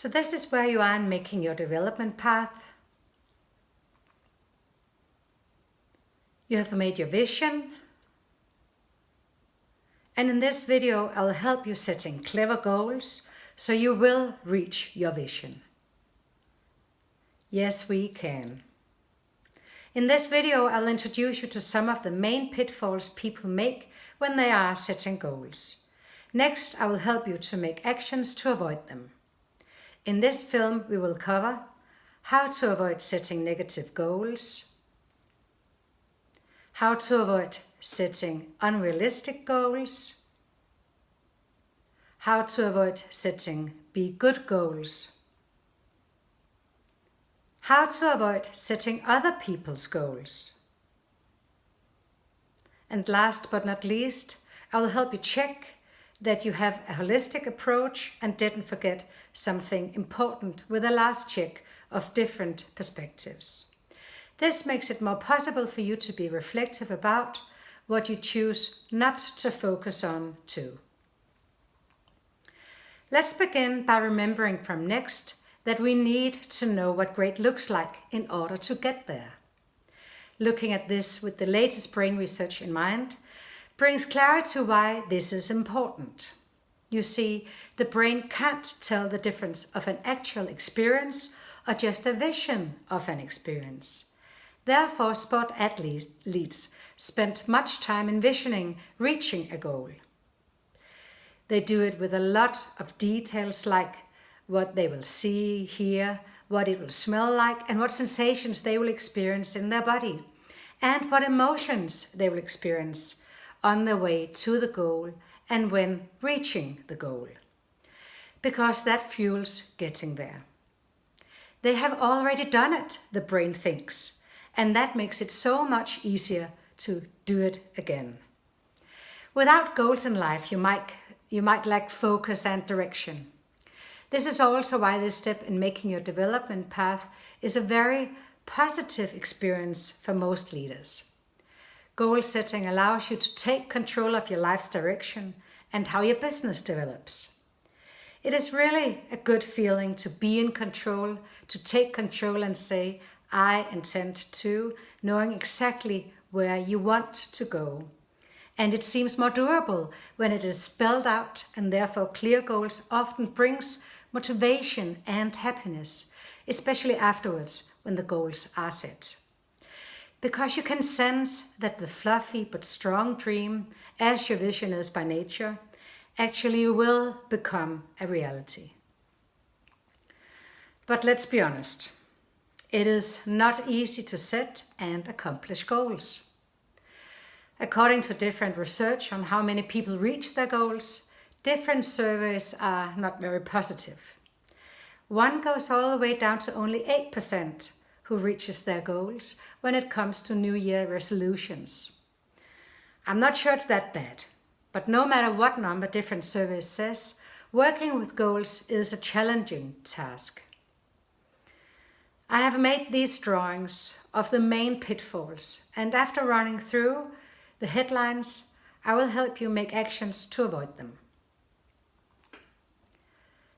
So this is where you are in making your development path. You have made your vision. And in this video, I'll help you setting clever goals so you will reach your vision. Yes, we can. In this video, I'll introduce you to some of the main pitfalls people make when they are setting goals. Next, I will help you to make actions to avoid them. In this film, we will cover how to avoid setting negative goals, how to avoid setting unrealistic goals, how to avoid setting be good goals, how to avoid setting other people's goals. And last but not least, I will help you check that you have a holistic approach and didn't forget something important with a last check of different perspectives. This makes it more possible for you to be reflective about what you choose not to focus on too. Let's begin by remembering from Next that we need to know what great looks like in order to get there. Looking at this with the latest brain research in mind brings clarity to why this is important. You see, the brain can't tell the difference of an actual experience or just a vision of an experience. Therefore, sport athletes spend much time envisioning reaching a goal. They do it with a lot of details like what they will see, hear, what it will smell like, and what sensations they will experience in their body, and what emotions they will experience on their way to the goal and when reaching the goal, because that fuels getting there. They have already done it, the brain thinks, and that makes it so much easier to do it again. Without goals in life, you might lack focus and direction. This is also why this step in making your development path is a very positive experience for most leaders. Goal setting allows you to take control of your life's direction and how your business develops. It is really a good feeling to be in control, to take control and say, I intend to, knowing exactly where you want to go. And it seems more durable when it is spelled out, and therefore clear goals often brings motivation and happiness, especially afterwards when the goals are set. Because you can sense that the fluffy but strong dream, as your vision is by nature, actually will become a reality. But let's be honest, it is not easy to set and accomplish goals. According to different research on how many people reach their goals, different surveys are not very positive. One goes all the way down to only 8% who reaches their goals when it comes to New Year resolutions. I'm not sure it's that bad, but no matter what number different surveys says, working with goals is a challenging task. I have made these drawings of the main pitfalls, and after running through the headlines, I will help you make actions to avoid them.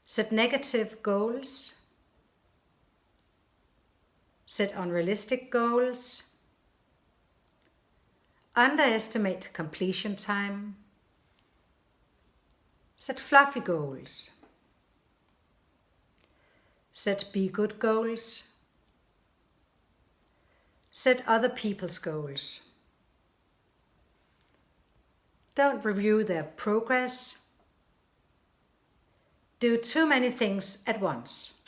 Set negative goals. Set unrealistic goals. Underestimate completion time. Set fluffy goals. Set be good goals. Set other people's goals. Don't review their progress. Do too many things at once.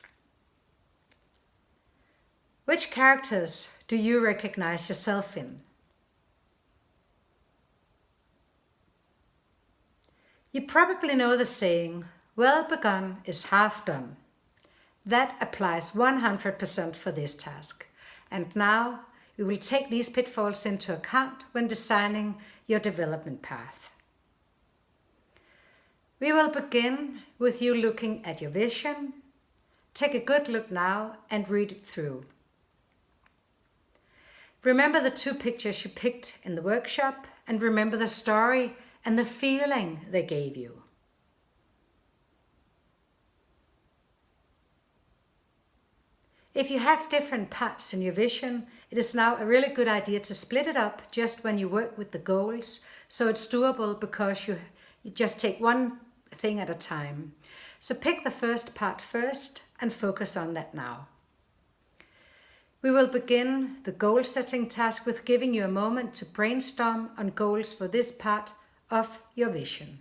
Which characters do you recognize yourself in? You probably know the saying, well begun is half done. That applies 100% for this task. And now we will take these pitfalls into account when designing your development path. We will begin with you looking at your vision. Take a good look now and read it through. Remember the 2 pictures you picked in the workshop, and remember the story and the feeling they gave you. If you have different parts in your vision, it is now a really good idea to split it up just when you work with the goals, so it's doable because you just take one thing at a time. So pick the first part first and focus on that now. We will begin the goal setting task with giving you a moment to brainstorm on goals for this part of your vision.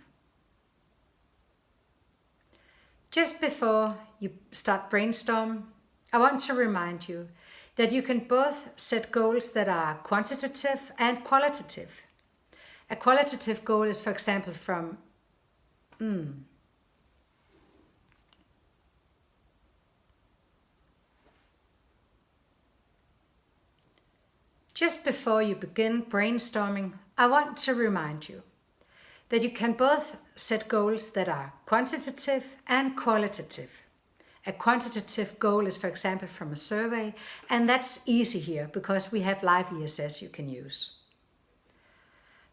Just before you start brainstorm, I want to remind you that you can both set goals that are quantitative and qualitative. A qualitative goal is, for example, from Just before you begin brainstorming, I want to remind you that you can both set goals that are quantitative and qualitative. A quantitative goal is, for example, from a survey, and that's easy here because we have Live ESS you can use.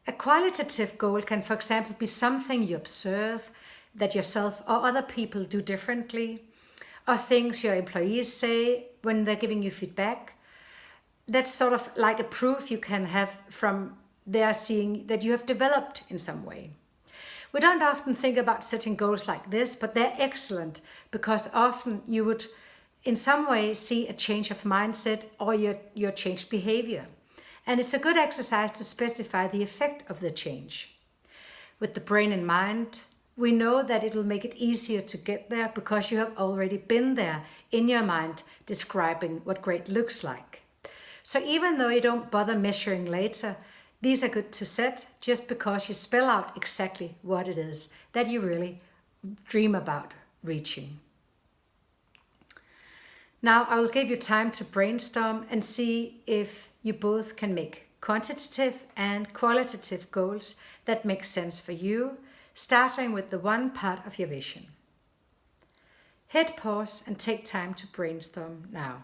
A qualitative goal can, for example, be something you observe that yourself or other people do differently, or things your employees say when they're giving you feedback. That's sort of like a proof you can have from their seeing that you have developed in some way. We don't often think about setting goals like this, but they're excellent because often you would in some way see a change of mindset or your changed behavior. And it's a good exercise to specify the effect of the change. With the brain in mind, we know that it will make it easier to get there because you have already been there in your mind describing what great looks like. So even though you don't bother measuring later, these are good to set just because you spell out exactly what it is that you really dream about reaching. Now I will give you time to brainstorm and see if you both can make quantitative and qualitative goals that make sense for you, starting with the one part of your vision. Hit pause and take time to brainstorm now.